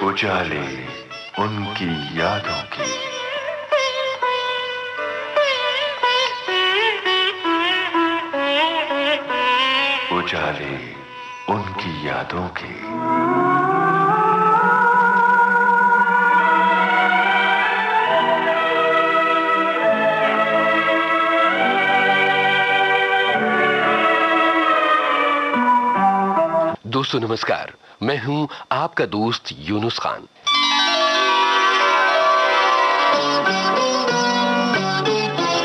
उजाले उनकी यादों के। उजाले उनकी यादों के। दोस्तों नमस्कार, मैं हूं आपका दोस्त यूनुस खान।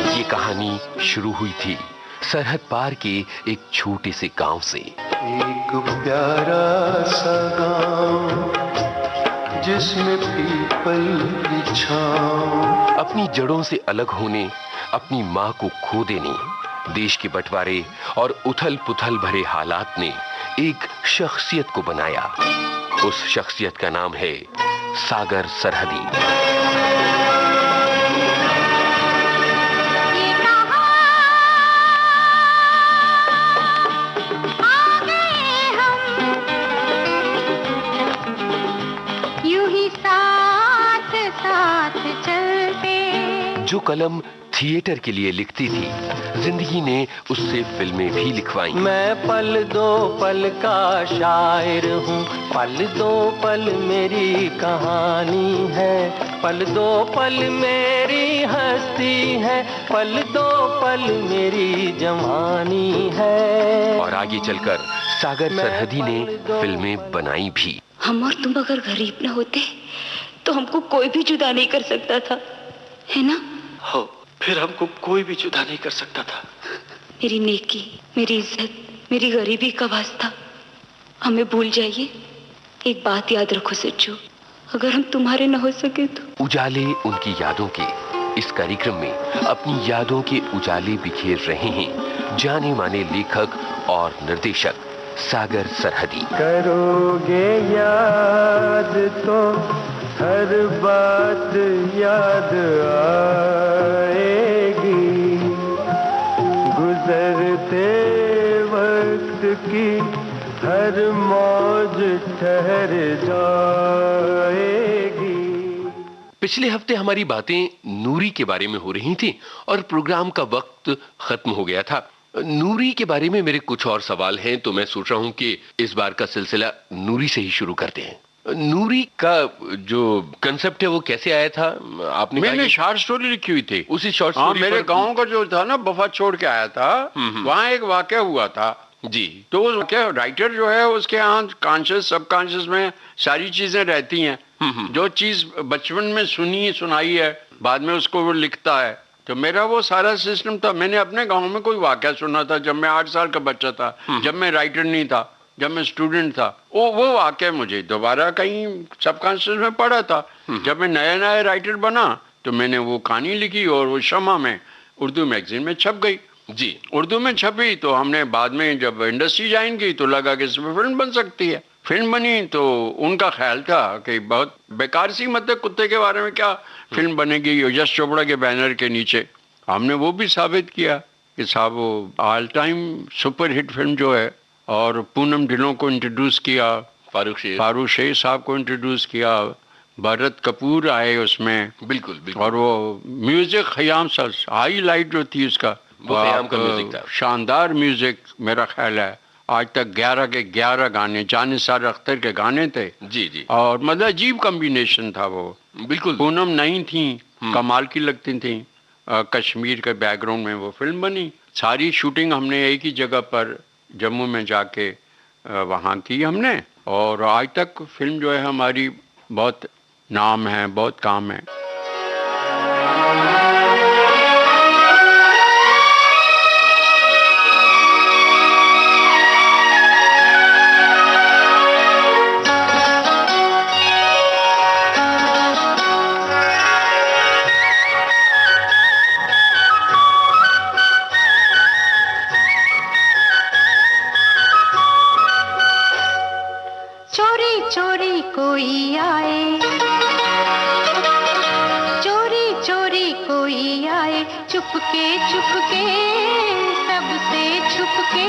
ये कहानी शुरू हुई थी सरहद पार के एक छोटे से गांव से। एक प्यारा सा गांव जिसमें पीपल की छांव। अपनी जड़ों से अलग होने, अपनी मां को खो देने, देश के बंटवारे और उथल पुथल भरे हालात ने एक शख्सियत को बनाया। उस शख्सियत का नाम है सागर सरहदी। यूं ही साथ साथ चलते। जो कलम थिएटर के लिए लिखती थी, जिंदगी ने उससे फिल्में भी लिखवाई। मैं पल दो पल का शायर हूँ, पल दो पल मेरी कहानी है, पल दो पल मेरी हस्ती है, पल दो पल मेरी जवानी है। और आगे चलकर सागर सरहदी ने फिल्में बनाई भी। हम और तुम अगर गरीब न होते तो हमको कोई भी जुदा नहीं कर सकता था, है ना? हो, फिर हमको कोई भी जुदा नहीं कर सकता था। मेरी नेकी, मेरी इज्जत, मेरी गरीबी का वास्ता हमें भूल जाइए। एक बात याद रखो सच्चू, अगर हम तुम्हारे न हो सके तो। उजाले उनकी यादों के इस कार्यक्रम में अपनी यादों के उजाले बिखेर रहे हैं जाने माने लेखक और निर्देशक सागर सरहदी। करोगे याद तो हर बात याद आएगी, गुजरते वक्त की हर मौज ठहर जाएगी। पिछले हफ्ते हमारी बातें नूरी के बारे में हो रही थी और प्रोग्राम का वक्त खत्म हो गया था। नूरी के बारे में मेरे कुछ और सवाल हैं, तो मैं सोच रहा हूं कि इस बार का सिलसिला नूरी से ही शुरू करते हैं। नूरी का जो कंसेप्ट है वो कैसे आया था? आपने मैंने शॉर्ट स्टोरी लिखी हुई थी। उसी शॉर्ट स्टोरी मेरे गांव का जो था ना, बफा छोड़ के आया था, वहाँ एक वाकया हुआ था जी। तो उस वाकया राइटर जो है उसके यहाँ कॉन्शियस सबकॉन्शियस में सारी चीजें रहती हैं। जो चीज बचपन में सुनी सुनाई है, बाद में उसको वो लिखता है। तो मेरा वो सारा सिस्टम था। मैंने अपने गांव में कोई वाकया सुना था जब मैं 8 साल का बच्चा था, जब मैं राइटर नहीं था, जब मैं स्टूडेंट था। वो वाकया मुझे दोबारा कहीं सबकॉन्शियस में पड़ा था। जब मैं नया नया राइटर बना तो मैंने वो कहानी लिखी और वो शमा में उर्दू मैगजीन में छप गई जी। उर्दू में छपी तो हमने बाद में जब इंडस्ट्री ज्वाइन की तो लगा कि इसमें फिल्म बन सकती है। फिल्म बनी तो उनका ख्याल था कि बहुत बेकार सी मतलब कुत्ते के बारे में क्या फिल्म बनेगी यश चोपड़ा के बैनर के नीचे। हमने वो भी साबित किया कि साहब वो all time super hit film जो है। और पूनम ढिल्लों को इंट्रोड्यूस किया, फारूक शेख साहब को इंट्रोड्यूस किया, भरत कपूर आए उसमें। बिल्कुल। और वो म्यूजिक खयाम सा हाईलाइट जो थी उसका, वो खयाम का म्यूजिक था। शानदार म्यूजिक। मेरा ख्याल है आज तक 11 के 11 गाने जानिसार अख्तर के गाने थे जी। और मतलब अजीब कॉम्बिनेशन था वो। बिल्कुल। पूनम नहीं थी, कमाल की लगती थी। कश्मीर के बैकग्राउंड में वो फिल्म बनी। सारी शूटिंग हमने एक ही जगह पर जम्मू में जाके वहाँ की हमने। और आज तक फिल्म जो है हमारी बहुत नाम है, बहुत काम है। चोरी चोरी कोई आए, चोरी चोरी कोई आए, चुपके चुपके सबसे छुपके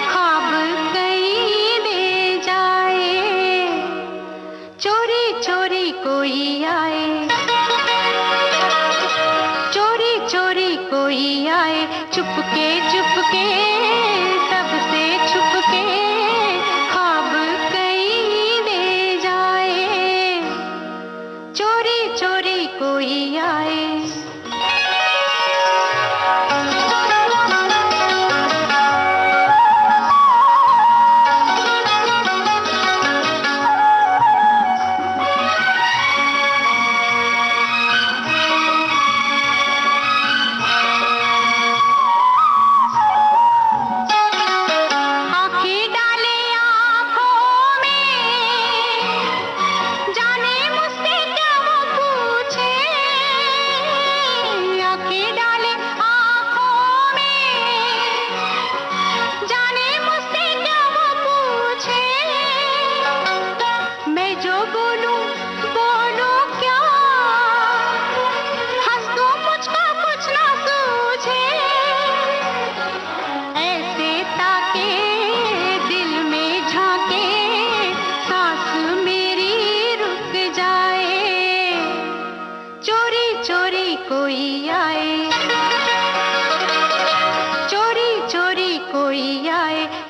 ख्वाब कहीं ले जाए। चोरी चोरी कोई आए, चोरी चोरी कोई आए, चुपके चुपके सबसे छुपके ख्वाब कई ले जाए, चोरी चोरी कोई आए।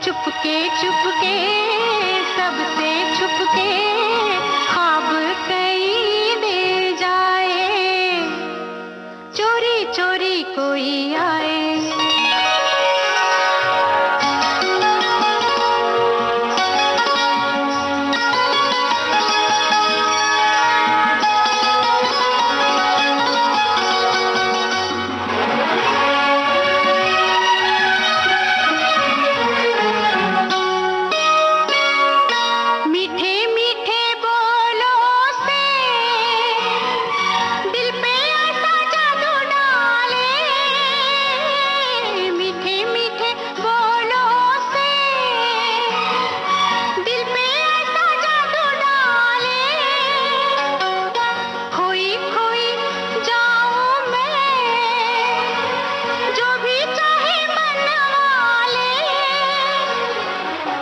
चुपके चुपके सबसे छुपके ख्वाब कई दे जाए, चोरी चोरी कोई आए।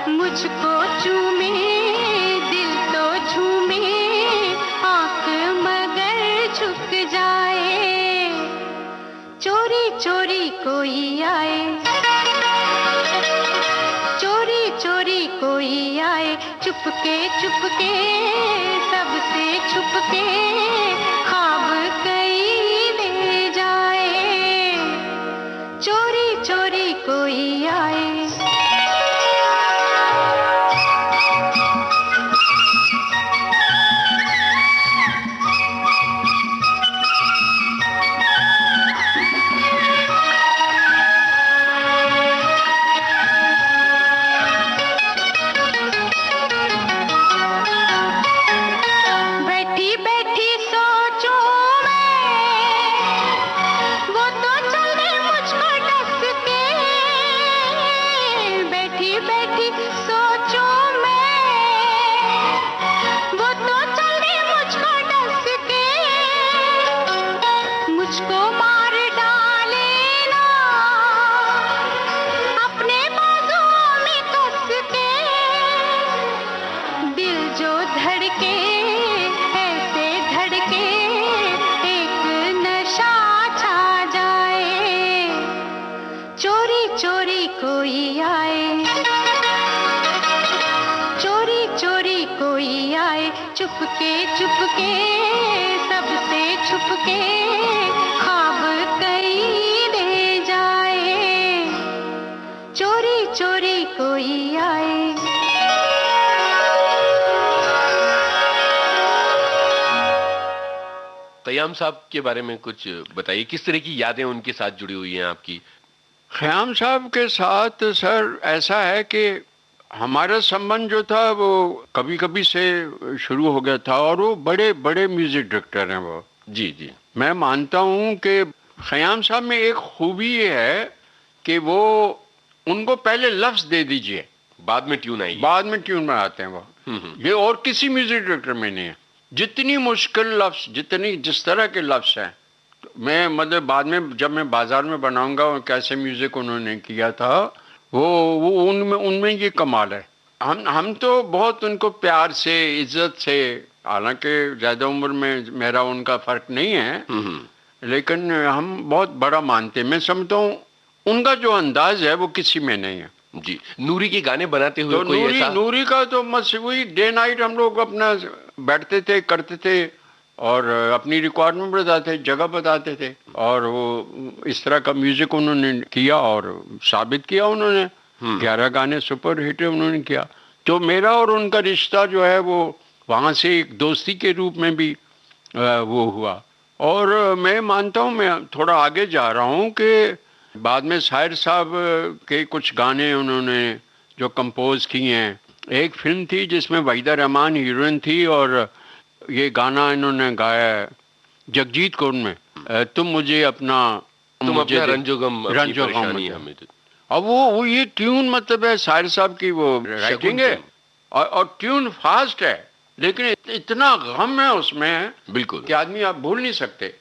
मुझको चूमे दिल तो झूमे, आंख मगर झुक जाए, चोरी चोरी कोई आए, चोरी चोरी कोई आए, चुपके चुपके सबसे छुपके ख्वाब कई ले जाए, चोरी चोरी कोई आए। मुझको मार डाले ना अपने बाजुओं में कस के, दिल जो धड़के ऐसे धड़के एक नशा छा जाए, चोरी चोरी कोई आए, चोरी चोरी कोई आए, चुपके चुपके सबसे छुपके ख्वाब कई ले जाए, चोरी चोरी कोई आए। क़याम साहब के बारे में कुछ बताइए, किस तरह की यादें उनके साथ जुड़ी हुई हैं आपकी? ख़याम साहब के साथ सर ऐसा है कि हमारा संबंध जो था वो कभी कभी से शुरू हो गया था, और वो बड़े बड़े म्यूजिक डायरेक्टर हैं वो। जी जी, मैं मानता हूँ कि ख़याम साहब में एक खूबी ये है कि वो उनको पहले लफ्ज दे दीजिए, बाद में ट्यून आई, बाद में ट्यून बनाते हैं वो। ये और किसी म्यूजिक डायरेक्टर में नहीं है। जितनी मुश्किल लफ्ज, जितनी जिस तरह के लफ्ज हैं, मैं मतलब बाद में जब मैं बाजार में बनाऊंगा और कैसे म्यूजिक उन्होंने किया था, वो उनमें ये कमाल है। हम तो बहुत उनको प्यार से, इज्जत से हालांकि ज्यादा उम्र में मेरा उनका फर्क नहीं है, लेकिन हम बहुत बड़ा मानते हैं। मैं समझता हूँ उनका जो अंदाज है वो किसी में नहीं है। जी, नूरी के गाने बनाते हुए तो कोई ऐसा? नूरी का तो बस वही डे नाइट हम लोग अपना बैठते थे, करते थे और अपनी रिक्वायरमेंट बताते, जगह बताते थे, और वो इस तरह का म्यूजिक उन्होंने किया और साबित किया उन्होंने। 11 गाने सुपर हिट उन्होंने किया। तो मेरा और उनका रिश्ता जो है वो वहाँ से एक दोस्ती के रूप में भी वो हुआ। और मैं मानता हूँ, मैं थोड़ा आगे जा रहा हूँ कि बाद में शायर साहब के कुछ गाने उन्होंने जो कंपोज किए हैं। एक फिल्म थी जिसमें वहीदा रहमान हीरोइन थी और ये गाना इन्होंने गाया है जगजीत कौर में, तुम मुझे अपना रंजोगम परेशानी हमें। अब वो ये ट्यून मतलब है शायर साहब की वो राइटिंग है और ट्यून फास्ट है, लेकिन इतना गम है उसमें बिल्कुल कि आदमी आप भूल नहीं सकते।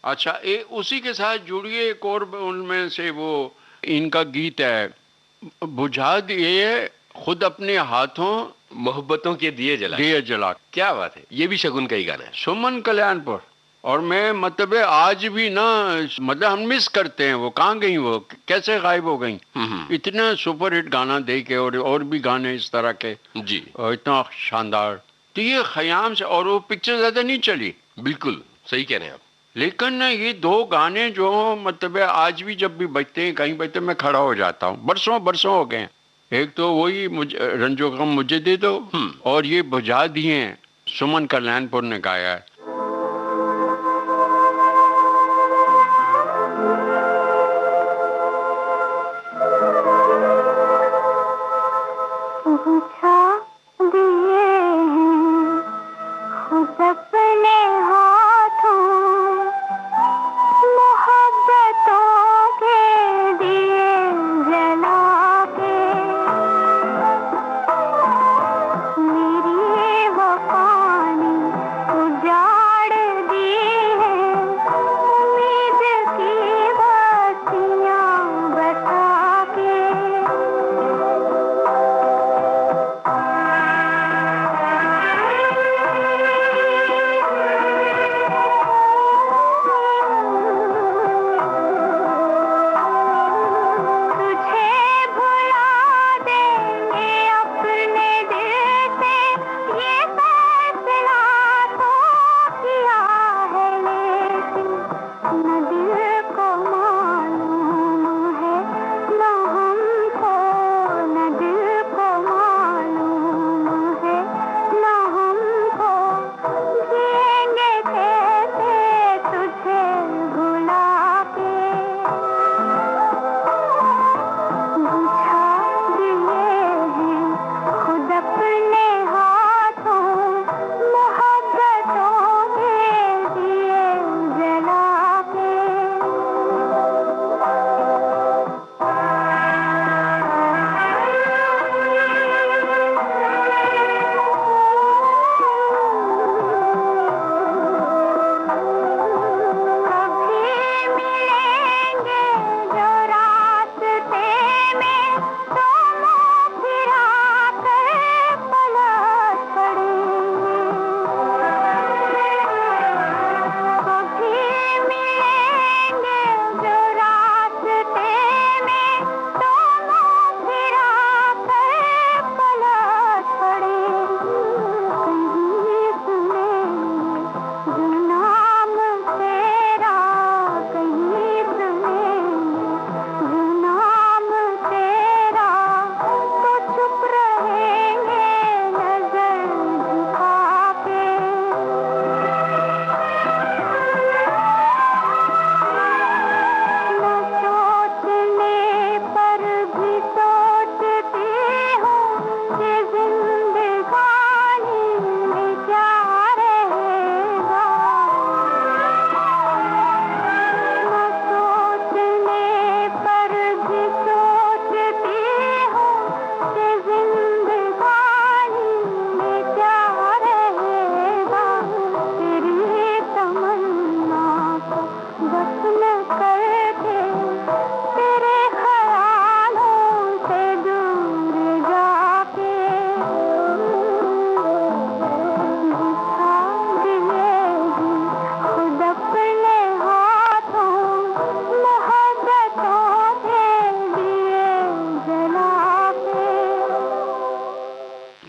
अच्छा, उसी के साथ जुड़िए एक और उनमें से वो इनका गीत है, बुझा दिए खुद अपने हाथों मोहब्बतों के दिए जला। क्या बात है, ये भी शगुन का ही गाना है, सुमन कल्याणपुर। और मैं मतलब आज भी ना, मतलब हम मिस करते हैं वो, कहाँ गई वो, कैसे गायब हो गई। इतना सुपर हिट गाना दे के और भी गाने इस तरह के जी, और इतना शानदार। तो ये खयाम से, और वो पिक्चर ज्यादा नहीं चली। बिल्कुल सही कह रहे हैं आप। लेकिन ये दो गाने जो मतलब आज भी जब भी बजते हैं, कहीं बजते, मैं खड़ा हो जाता हूँ। बरसों बरसों हो गए। एक तो वही रंजो गम मुझे दे दो, और ये बुझा दिए सुमन कल्याणपुर ने गाया है।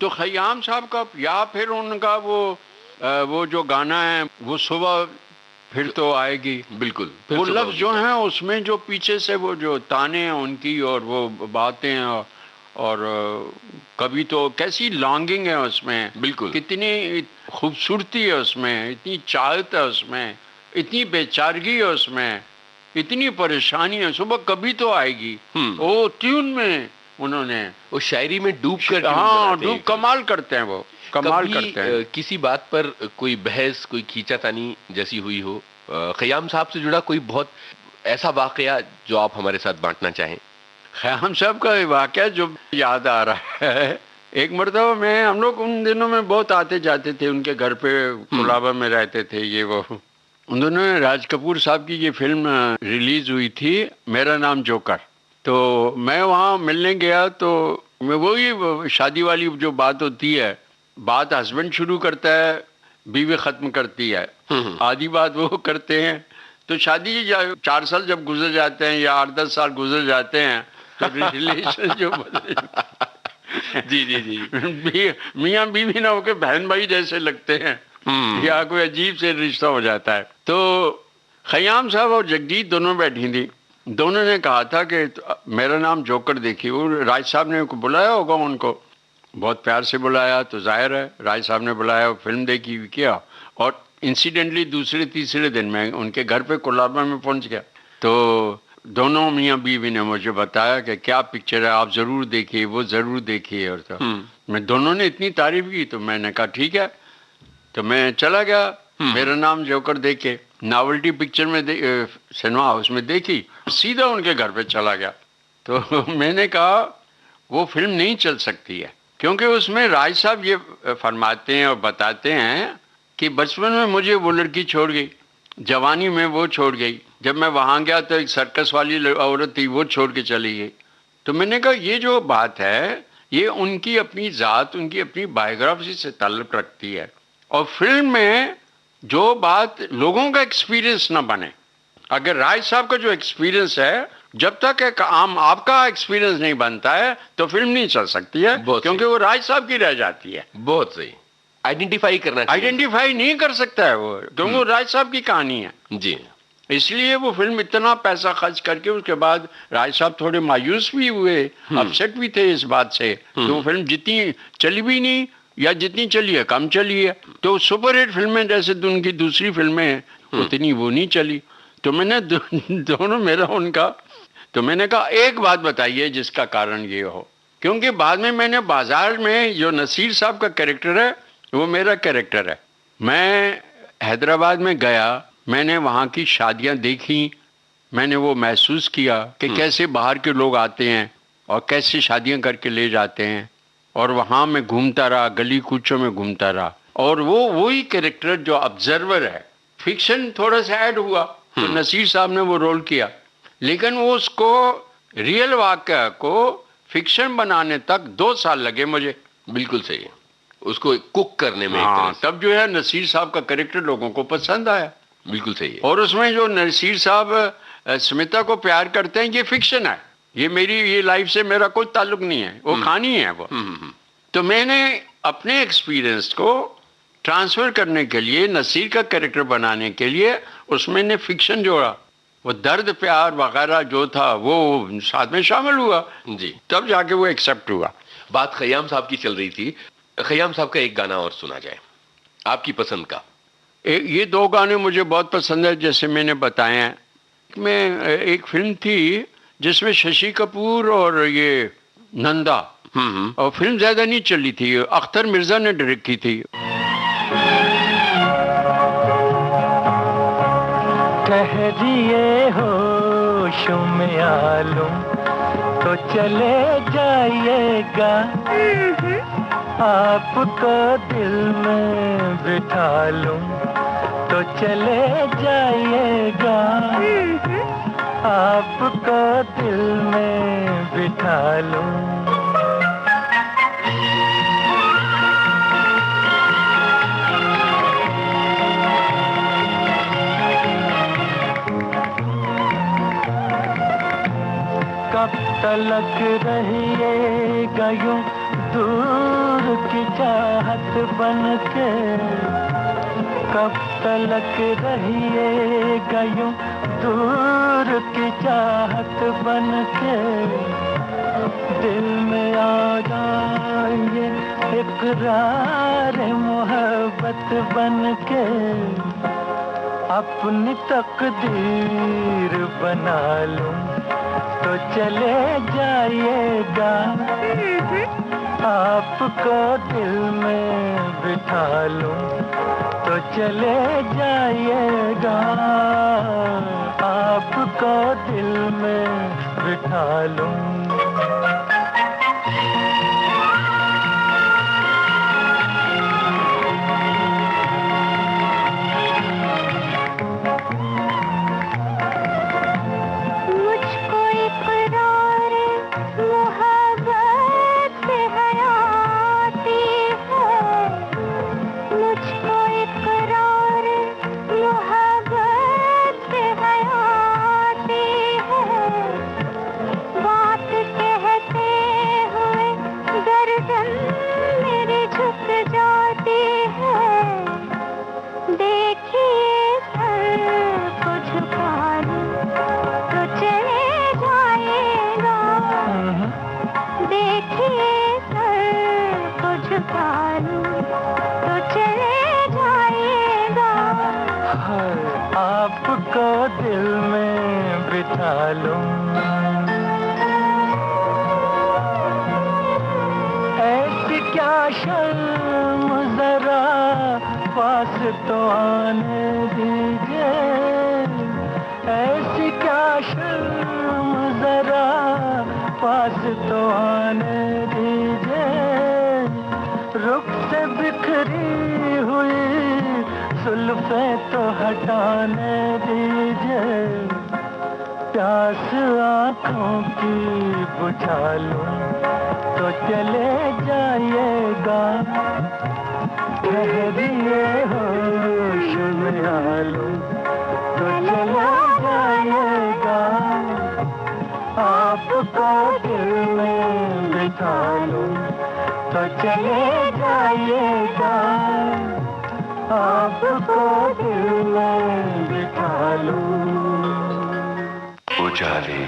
तो खयाम साहब का या फिर उनका वो जो गाना है वो सुबह फिर तो आएगी, बिल्कुल वो लफ्ज जो हैं उसमें जो पीछे से वो जो ताने हैं उनकी और वो बातें हैं और कभी तो कैसी लॉन्गिंग है उसमें, बिल्कुल कितनी खूबसूरती है उसमें, इतनी चाहत है उसमें, इतनी बेचारगी है उसमें, इतनी परेशानी है, सुबह कभी तो आएगी। वो ट्यून में उन्होंने वो शायरी में डूब कर हाँ डूब कमाल करते हैं, वो कमाल करते हैं। किसी बात पर कोई बहस, कोई खींचातानी जैसी हुई हो, खयाम साहब से जुड़ा कोई बहुत ऐसा वाकया जो आप हमारे साथ बांटना चाहें? खयाम साहब का वाकया जो याद आ रहा है, एक मरतबा में हम लोग उन दिनों में बहुत आते जाते थे उनके घर पे, कोलाबा में रहते थे ये वो। उन दिनों में राज कपूर साहब की ये फिल्म रिलीज हुई थी मेरा नाम जोकर, तो मैं वहाँ मिलने गया तो मैं वही शादी वाली जो बात होती है, बात हस्बैंड शुरू करता है बीवी ख़त्म करती है, आधी बात वो करते हैं। तो शादी 4 साल जब गुजर जाते हैं या 8-10 साल गुजर जाते हैं तो रिलेशन जो जी जी जी मियाँ बीवी ना होकर बहन भाई जैसे लगते हैं या कोई अजीब से रिश्ता हो जाता है। तो खयाम साहब और जगजीत दोनों बैठी थी, दोनों ने कहा था कि मेरा नाम जोकर देखिए। वो राज साहब ने बुलाया होगा उनको, बहुत प्यार से बुलाया, तो जाहिर है राज साहब ने बुलाया, फिल्म देखी किया और इंसिडेंटली दूसरे तीसरे दिन में उनके घर पे कोलाबा में पहुंच गया। तो दोनों मियाँ बीवी ने मुझे बताया कि क्या पिक्चर है, आप ज़रूर देखिए, वो ज़रूर देखिए। और तो मैं दोनों ने इतनी तारीफ की तो मैंने कहा ठीक है, तो मैं चला गया मेरा नाम जोकर देखे, नॉवेल्टी पिक्चर में सिनेमा हाउस में देखी, सीधा उनके घर पे चला गया। तो मैंने कहा वो फिल्म नहीं चल सकती है, क्योंकि उसमें राज साहब ये फरमाते हैं और बताते हैं कि बचपन में मुझे वो लड़की छोड़ गई, जवानी में वो छोड़ गई, जब मैं वहाँ गया तो एक सर्कस वाली औरत थी वो छोड़ के चली गई। तो मैंने कहा ये जो बात है ये उनकी अपनी ज़ात, उनकी अपनी बायोग्राफी से ताल्लुक़ रखती है, और फिल्म में जो बात लोगों का एक्सपीरियंस ना बने। अगर राज साहब का जो एक्सपीरियंस है, जब तक एक आम आपका एक्सपीरियंस नहीं बनता है तो फिल्म नहीं चल सकती है, क्योंकि वो राज साहब की रह जाती है। बहुत सही, आइडेंटिफाई करना चाहिए। आइडेंटिफाई नहीं कर सकता है वो, क्योंकि वो राज साहब की कहानी है जी। इसलिए वो फिल्म इतना पैसा खर्च करके उसके बाद राज साहब थोड़े मायूस भी हुए, अपसेट भी थे इस बात से कि वो फिल्म जितनी चली भी नहीं, या जितनी चली है कम चली है। तो सुपरहिट फिल्में जैसे उनकी दूसरी फिल्में उतनी वो नहीं चली। तो मैंने दोनों मेरा उनका, तो मैंने कहा एक बात बताइए जिसका कारण ये हो, क्योंकि बाद में मैंने बाजार में जो नसीर साहब का कैरेक्टर है वो मेरा कैरेक्टर है। मैं हैदराबाद में गया, मैंने वहाँ की शादियाँ देखी, मैंने वो महसूस किया कि कैसे बाहर के लोग आते हैं और कैसे शादियाँ करके ले जाते हैं, और वहाँ मैं घूमता रहा, गली कूचों में घूमता रहा, और वो वही कैरेक्टर जो ऑब्जर्वर है। फिक्शन थोड़ा सा ऐड हुआ तो नसीर साहब ने वो रोल किया, लेकिन वो उसको रियल वाक़या को फिक्शन बनाने तक 2 साल लगे मुझे। बिल्कुल सही है, उसको कुक करने में। हाँ, तब जो है नसीर साहब का कैरेक्टर लोगों को पसंद आया। बिल्कुल सही है। और उसमें जो नसीर साहब स्मिता को प्यार करते हैं ये फिक्शन है, ये लाइफ से मेरा कोई ताल्लुक नहीं है, वो कहानी है वो। तो मैंने अपने एक्सपीरियंस को ट्रांसफर करने के लिए, नसीर का कैरेक्टर बनाने के लिए उसमें ने फिक्शन जोड़ा, वो दर्द प्यार वगैरह जो था वो साथ में शामिल हुआ जी, तब जाके वो एक्सेप्ट हुआ। बात खयाम साहब की चल रही थी, खयाम साहब का एक गाना और सुना जाए आपकी पसंद का। ये 2 गाने मुझे बहुत पसंद है, जैसे मैंने बताए हैं। में एक फिल्म थी जिसमें शशि कपूर और ये नंदा, और फिल्म ज्यादा नहीं चली थी, अख्तर मिर्जा ने डायरेक्ट की थी। ठहरिए होशों में आलूं तो चले जाइएगा, आपको दिल में बिठा लूं तो चले जाइएगा, आपको दिल में बिठा लूं। कब तलक रहिएगा यूं दूर की चाहत बन के, कब तलक रहिएगा यूं दूर की चाहत बन के, दिल में आ जाए इकरार मोहब्बत बन के, अपनी तकदीर बना लूं तो चले जाइएगा, आपको दिल में बिठा लूं तो चले जाइएगा, आपको दिल में बिठा लूं। आपको दिल में बिठा लूं, ऐसी क्या शर्म जरा पास तो आने दीजिए, ऐसी क्या शर्म जरा पास तो आने दीजिए, रुख से बिखरी हुई जुल्फे तो हटाने दीजिए, प्यास आँखों की बुझा लूं तो चले जाइएगा, ठहरिए होश में आ लूं तो चला जाइएगा, आपको दिल में बिठा लूं तो चले जाइएगा, आपको दिल में बिठा लूं। उजाले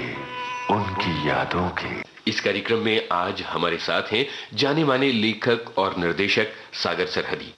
उनकी यादों के। इस कार्यक्रम में आज हमारे साथ हैं जाने माने लेखक और निर्देशक सागर सरहदी।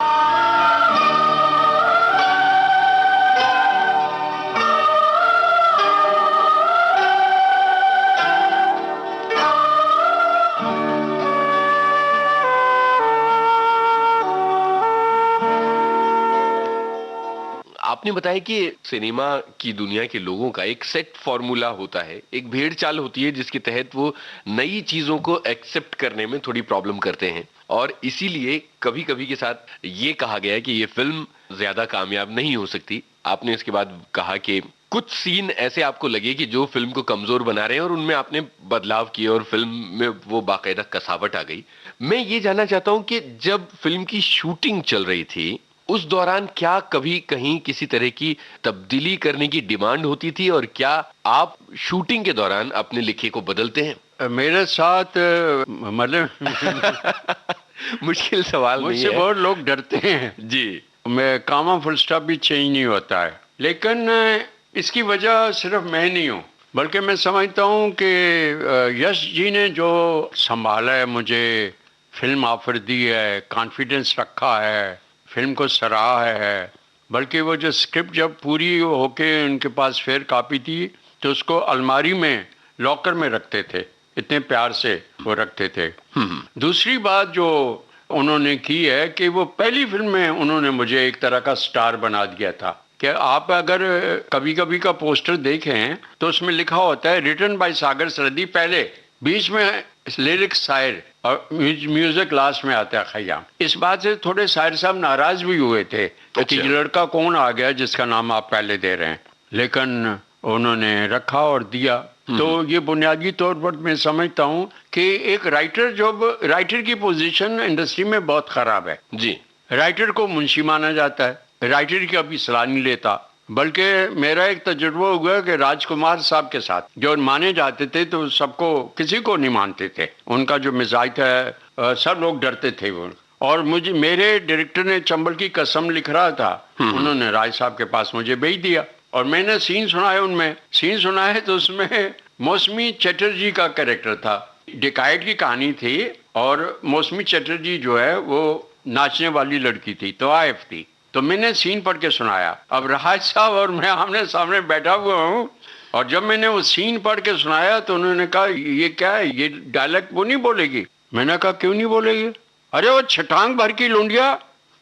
आपने बताया कि सिनेमा की दुनिया के लोगों का एक सेट फॉर्मूला होता है, एक भेड़ चाल होती है जिसके तहत वो नई चीजों को एक्सेप्ट करने में थोड़ी प्रॉब्लम करते हैं, और इसीलिए कभी कभी के साथ ये कहा गया कि ये फिल्म ज्यादा कामयाब नहीं हो सकती। आपने इसके बाद कहा कि कुछ सीन ऐसे आपको लगे कि जो फिल्म को कमजोर बना रहे हैं और उनमें आपने बदलाव किए और फिल्म में वो बाकायदा कसावट आ गई। मैं ये जानना चाहता हूं कि जब फिल्म की शूटिंग चल रही थी उस दौरान क्या कभी कहीं किसी तरह की तब्दीली करने की डिमांड होती थी, और क्या आप शूटिंग के दौरान अपने लिखे को बदलते हैं? मेरे साथ मतलब मुश्किल सवाल नहीं है, मुझसे बहुत लोग डरते हैं जी। मैं कामा फुल स्टॉप भी चेंज नहीं होता है, लेकिन इसकी वजह सिर्फ मैं नहीं हूँ, बल्कि मैं समझता हूँ कि यश जी ने जो संभाला है, मुझे फिल्म ऑफर दी है, कॉन्फिडेंस रखा है, फिल्म को सराहा है, बल्कि वो जो स्क्रिप्ट जब पूरी होके उनके पास फेयर कॉपी थी तो उसको अलमारी में लॉकर में रखते थे, इतने प्यार से वो रखते थे। दूसरी बात जो उन्होंने की है कि वो पहली फिल्म में उन्होंने मुझे एक तरह का स्टार बना दिया था कि आप अगर कभी कभी का पोस्टर देखें तो उसमें लिखा होता है रिटन बाय सागर सरहदी पहले, बीच में लिरिक्स शायर और म्यूजिक लास्ट में आता है खयाम। इस बात से थोड़े शायर साहब नाराज भी हुए थे कि ये लड़का कौन आ गया जिसका नाम आप पहले दे रहे हैं, लेकिन उन्होंने रखा और दिया। तो ये बुनियादी तौर पर मैं समझता हूँ कि एक राइटर की पोजीशन इंडस्ट्री में बहुत खराब है जी। राइटर को मुंशी माना जाता है, राइटर की कभी सलाह नहीं लेता, बल्कि मेरा एक तजुर्बा हुआ कि राजकुमार साहब के साथ जो माने जाते थे तो सबको, किसी को नहीं मानते थे। उनका जो मिजाज है सब लोग डरते थे वो। और मेरे डायरेक्टर ने चंबल की कसम लिख रहा था, उन्होंने राज साहब के पास मुझे भेज दिया और मैंने सीन सुनाया। उनमें सीन सुनाए तो उसमें मौसमी चटर्जी का कैरेक्टर था। डिकाइट की कहानी थी और मौसमी चटर्जी जो है वो नाचने वाली लड़की थी, तो आइफ थी। तो मैंने सीन पढ़ के सुनाया। अब राज साहब और मैं आमने सामने बैठा हुआ हूँ और जब मैंने वो सीन पढ़ के सुनाया तो उन्होंने कहा ये क्या है, ये डायलॉग वो नहीं बोलेगी। मैंने कहा क्यों नहीं बोलेगी? अरे वो छटांग भर की लुंडिया।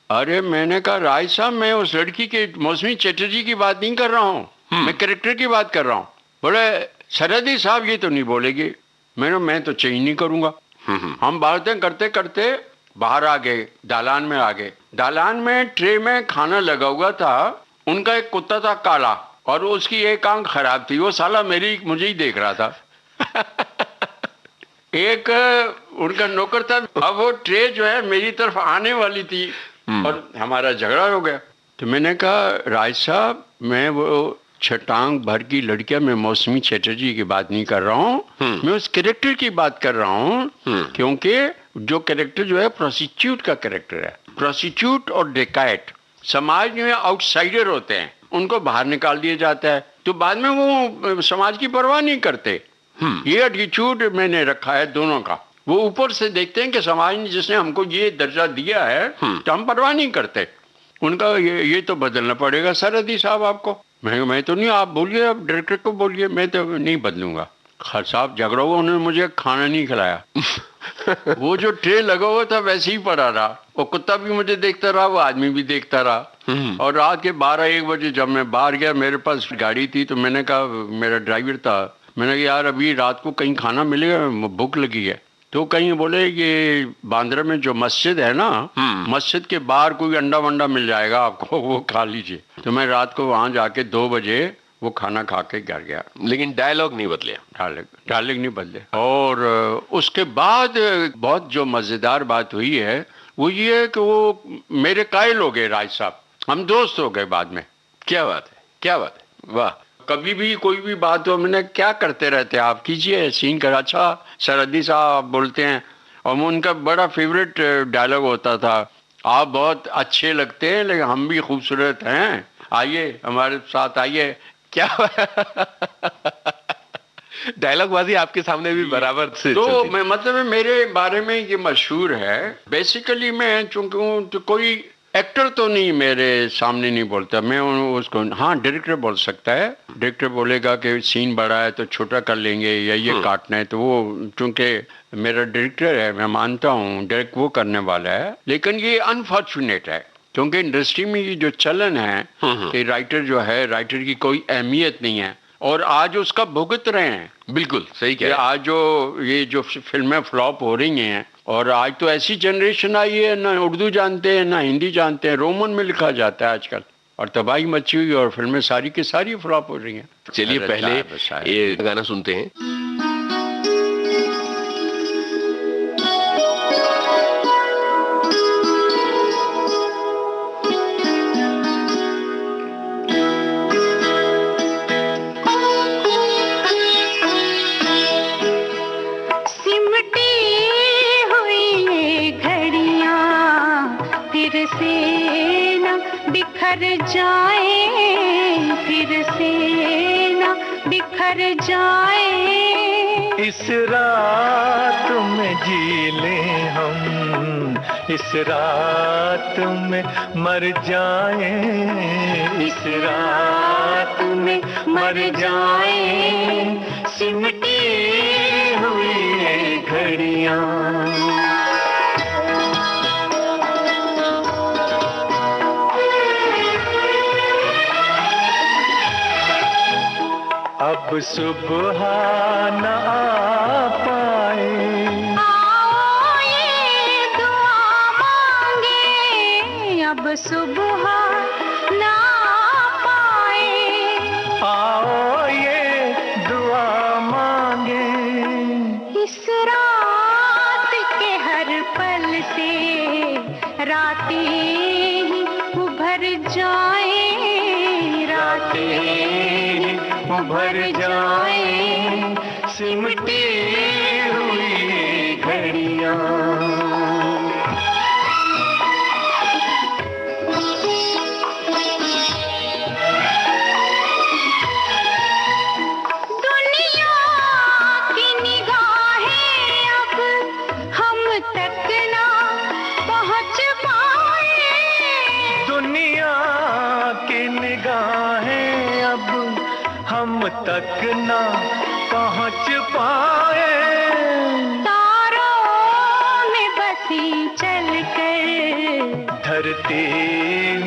अरे मैंने कहा राज साहब मैं उस लड़की के मौसमी चटर्जी की बात नहीं कर रहा हूँ, मैं कैरेक्टर की बात कर रहा हूँ। बोले सरहदी साहब ये तो नहीं बोलेगी। मैं तो चेंज नहीं करूंगा। हम बातें करते करते बाहर आ गए, दालान में आ गए। दालान में ट्रे में खाना लगा हुआ था। उनका एक कुत्ता था काला और उसकी एक आंख खराब थी। वो साला मुझे ही देख रहा था। एक उनका नौकर था। अब वो ट्रे जो है मेरी तरफ आने वाली थी और हमारा झगड़ा हो गया। तो मैंने कहा राज साहब मैं वो छटांग भर की लड़कियां, मैं मौसमी चटर्जी की बात नहीं कर रहा हूँ, मैं उस कैरेक्टर की बात कर रहा हूँ। क्योंकि जो कैरेक्टर जो है प्रोस्टिट्यूट का कैरेक्टर है। प्रोस्टिट्यूट और डिकाइट समाज में आउटसाइडर होते हैं, उनको बाहर निकाल दिया जाता है तो बाद में वो समाज की परवाह नहीं करते। ये एटीट्यूड मैंने रखा है दोनों का। वो ऊपर से देखते हैं कि समाज ने जिसने हमको ये दर्जा दिया है तो हम परवाह नहीं करते। उनका ये तो बदलना पड़ेगा सरहदी साहब आपको। मैं तो नहीं, आप बोलिए, आप डायरेक्टर को बोलिए, मैं तो नहीं बदलूंगा। खैर साहब झगड़ा हुआ, उन्होंने मुझे खाना नहीं खिलाया। वो जो ट्रे लगा हुआ था वैसे ही पड़ा रहा। वो कुत्ता भी मुझे देखता रहा, वो आदमी भी देखता रहा। और रात के 12-1 बजे जब मैं बाहर गया, मेरे पास गाड़ी थी तो मैंने कहा, मेरा ड्राइवर था, मैंने कहा यार अभी रात को कहीं खाना मिलेगा, भूख लगी है। तो कहीं बोले ये बांद्रा में जो मस्जिद है ना, मस्जिद के बाहर कोई अंडा वंडा मिल जाएगा आपको, वो खा लीजिए। तो मैं रात को वहां जाके 2 बजे वो खाना खा के घर गया। लेकिन डायलॉग नहीं बदले। डायलॉग नहीं बदले। और उसके बाद बहुत जो मजेदार बात हुई है वो ये है कि वो मेरे कायल हो गए राज साहब, हम दोस्त हो गए बाद में। क्या बात है, क्या बात है, वाह। कभी भी कोई भी बात हो, मैंने क्या करते रहते आप, कीजिए सीन कर। अच्छा सरहदी साहब बोलते हैं। और उनका बड़ा फेवरेट डायलॉग होता था, आप बहुत अच्छे लगते हैं लेकिन हम भी खूबसूरत हैं, आइए हमारे साथ आइए। क्या डायलॉग बाजी आपके सामने भी बराबर से तो मैं मतलब मेरे बारे में ये मशहूर है। बेसिकली मैं चूंकि तो कोई एक्टर तो नहीं मेरे सामने नहीं बोलता, मैं उसको, हाँ डायरेक्टर बोल सकता है। डायरेक्टर बोलेगा कि सीन बड़ा है तो छोटा कर लेंगे या ये काटना है, तो वो चूंकि मेरा डायरेक्टर है, मैं मानता हूँ डायरेक्ट वो करने वाला है। लेकिन ये अनफॉर्चुनेट है क्योंकि इंडस्ट्री में ये जो चलन है कि राइटर जो है, राइटर की कोई अहमियत नहीं है और आज उसका भुगत रहे हैं। बिल्कुल सही कह रहे हैं। आज जो फिल्में फ्लॉप हो रही हैं और आज तो ऐसी जनरेशन आई है, ना उर्दू जानते हैं ना हिंदी जानते हैं, रोमन में लिखा जाता है आजकल और तबाही मची हुई और फिल्में सारी की सारी फ्लॉप हो रही हैं। चलिए पहले ये गाना सुनते हैं। इस रात में जी लें हम, इस रात में मर जाएं, इस रात में मर जाएं, सिमटी हुई घड़ियां। अब सुबह न आ पाए, आओ ये दुआ मांगे, अब सुबह न आ पाए, आओ ये दुआ मांगे, इस रात के हर पल से रातें ही उभर जाए, रात भर जाए सिमटी हुई घड़ियां। तक ना पहुंच पाए, तारों में बसी चलकर धरती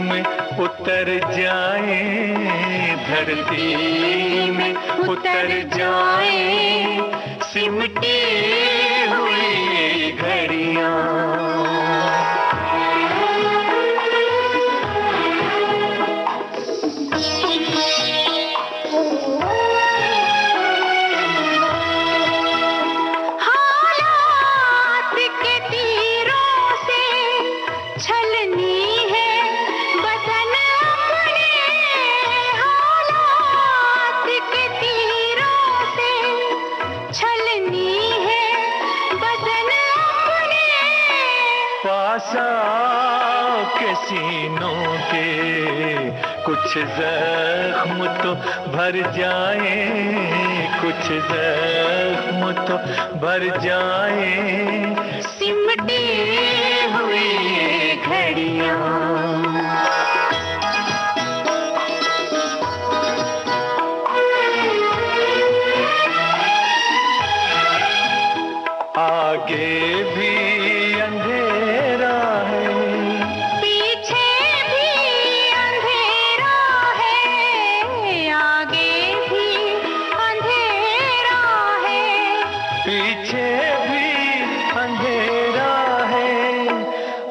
में उतर जाए, धरती में उतर जाए सिमटी हुई घड़ियां। के सीनों के कुछ जख्म तो भर जाए, कुछ जख्म तो भर जाए सिमटी हुई घड़ियां। आगे भी अंधेरा है, पीछे भी अंधेरा है, आगे भी अंधेरा है, पीछे भी अंधेरा है।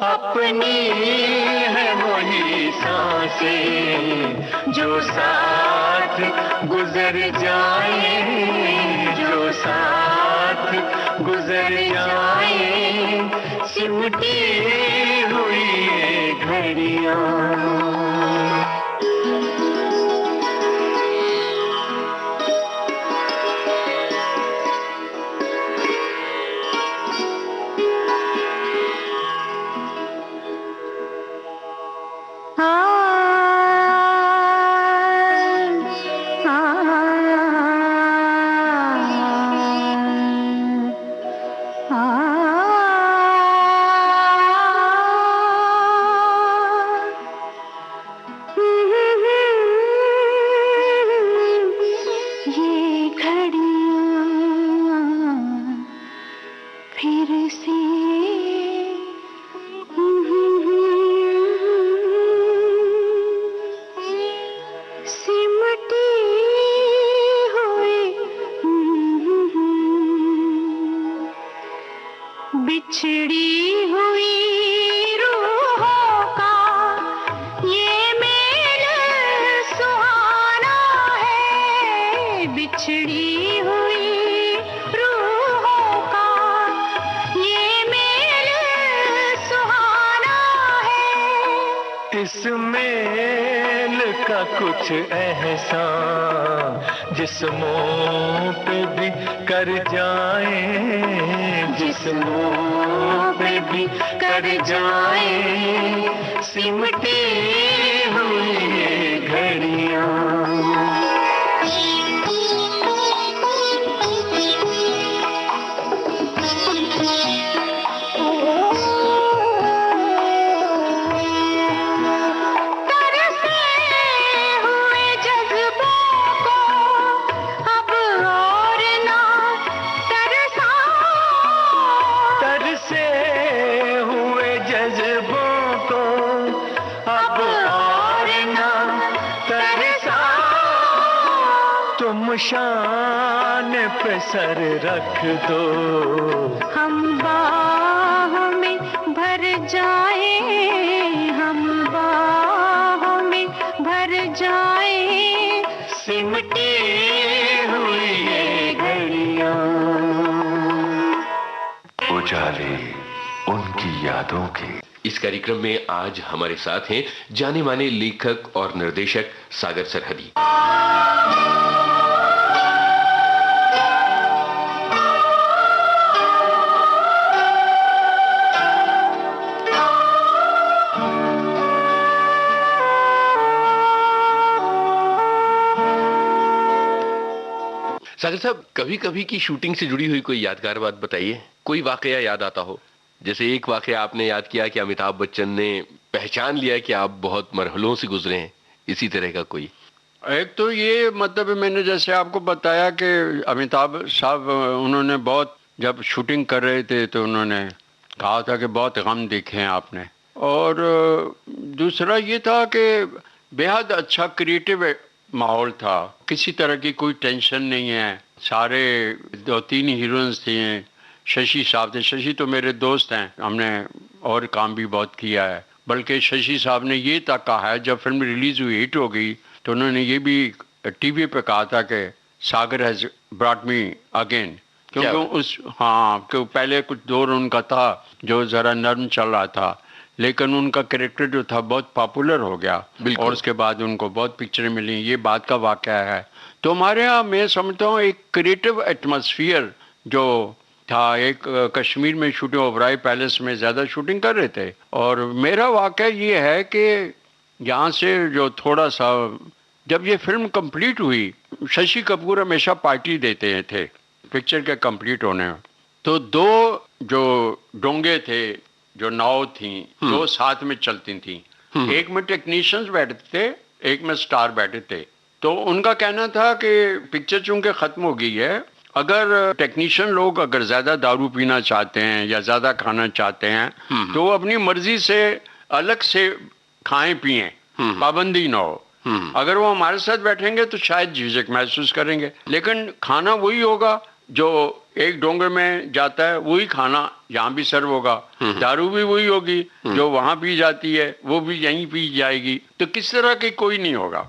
अपनी है वही सांसें जो साथ गुजर जाए, जो साथ गुजर जाए सिमटी हुई घड़ियां। बिछड़ी हुई रूहों का ये मेल सुहाना है, बिछड़ी हुई रूहों का ये मेल सुहाना है। इस मेल का कुछ एहसान जिस्मों पे भी कर जाए, जिस्मों पे भी कर जाए सिमटी हुई घड़ियां। शान पे सर रख दो, हम बाहों में भर जाए, हम बाहों में भर जाए सिमटी हुई घड़ियां। उजाले उनकी यादों के। इस कार्यक्रम में आज हमारे साथ हैं जाने माने लेखक और निर्देशक सागर सरहदी। साकिब साहब, कभी कभी की शूटिंग से जुड़ी हुई कोई यादगार बात बताइए, कोई वाकया याद आता हो। जैसे एक वाकया आपने याद किया कि अमिताभ बच्चन ने पहचान लिया कि आप बहुत मरहलों से गुजरे हैं, इसी तरह का कोई। एक तो ये मतलब मैंने जैसे आपको बताया कि अमिताभ साहब उन्होंने बहुत, जब शूटिंग कर रहे थे तो उन्होंने कहा था कि बहुत गम देखे हैं आपने। और दूसरा ये था कि बेहद अच्छा क्रिएटिव माहौल था, किसी तरह की कोई टेंशन नहीं है। सारे 2-3 हीरोइंस थे, शशि साहब थे। शशि तो मेरे दोस्त हैं, हमने और काम भी बहुत किया है। बल्कि शशि साहब ने ये तक कहा है, जब फिल्म रिलीज हुई, हिट हो गई, तो उन्होंने ये भी टीवी पे कहा था कि सागर हैज ब्रॉट मी अगेन। क्योंकि क्योंकि पहले कुछ दौर उनका था जो ज़रा नर्म चल रहा था, लेकिन उनका कैरेक्टर जो था बहुत पॉपुलर हो गया और उसके बाद उनको बहुत पिक्चरें मिली। ये बात का वाक़या है। तो हमारे यहाँ मैं समझता हूँ एक क्रिएटिव एटमॉस्फेयर जो था, एक कश्मीर में शूटिंग, ओबराय पैलेस में ज़्यादा शूटिंग कर रहे थे। और मेरा वाक़या ये है कि यहाँ से जो थोड़ा सा, जब ये फिल्म कंप्लीट हुई, शशि कपूर हमेशा पार्टी देते थे पिक्चर के कंप्लीट होने में। तो 2 जो डोंगे थे, जो नाव थी, 2 साथ में चलती थी। एक में टेक्नीशियंस बैठते थे, एक में स्टार बैठे थे। तो उनका कहना था कि पिक्चर चूंकि ख़त्म हो गई है, अगर टेक्नीशियन लोग अगर ज़्यादा दारू पीना चाहते हैं या ज़्यादा खाना चाहते हैं तो वो अपनी मर्जी से अलग से खाएं पिएं, पाबंदी ना हो। अगर वो हमारे साथ बैठेंगे तो शायद झिझक महसूस करेंगे, लेकिन खाना वही होगा जो एक डोंगे में जाता है, वही खाना यहाँ भी सर्व होगा। दारू भी वही होगी जो वहाँ पी जाती है, वो भी यहीं पी जाएगी। तो किस तरह की कोई नहीं होगा।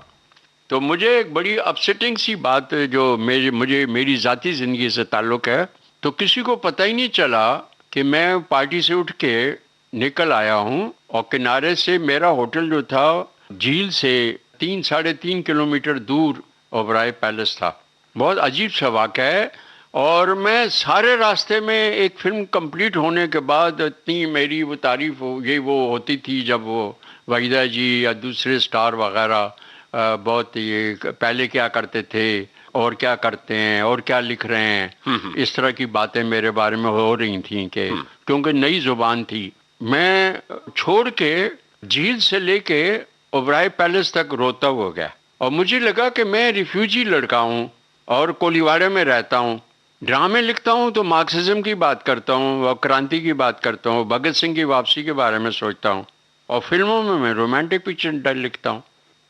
तो मुझे एक बड़ी अपसेटिंग सी बात जो मुझे मेरी ज़ाती ज़िंदगी से ताल्लुक़ है, तो किसी को पता ही नहीं चला कि मैं पार्टी से उठ के निकल आया हूँ और किनारे से मेरा होटल जो था झील से 3-3.5 किलोमीटर दूर ओबराय पैलेस था। बहुत अजीब सा वाक़या है। और मैं सारे रास्ते में एक फिल्म कंप्लीट होने के बाद इतनी मेरी वो तारीफ वो होती थी, जब वो वहीदा जी या दूसरे स्टार वगैरह बहुत ये पहले क्या करते थे और क्या करते हैं और क्या लिख रहे हैं, इस तरह की बातें मेरे बारे में हो रही थी कि क्योंकि नई जुबान थी। मैं छोड़ के झील से लेके ओबराय पैलेस तक रोता हो गया और मुझे लगा कि मैं रिफ्यूजी लड़का हूँ और कोलीवाड़े में रहता हूँ। ड्रामे लिखता हूँ तो मार्क्सिज्म की बात करता हूँ और क्रांति की बात करता हूँ, भगत सिंह की वापसी के बारे में सोचता हूँ, और फिल्मों में मैं रोमांटिक पिक्चर लिखता हूँ।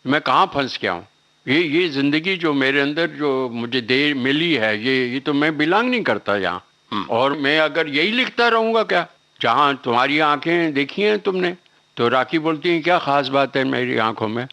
मैं कहाँ फंस गया हूँ? ये ज़िंदगी जो मेरे अंदर जो मुझे दे मिली है, ये तो मैं बिलोंग नहीं करता यहाँ। और मैं अगर यही लिखता रहूँगा क्या? जहाँ तुम्हारी आंखें देखी हैं तुमने, तो राखी बोलती हैं क्या ख़ास बात है मेरी आंखों में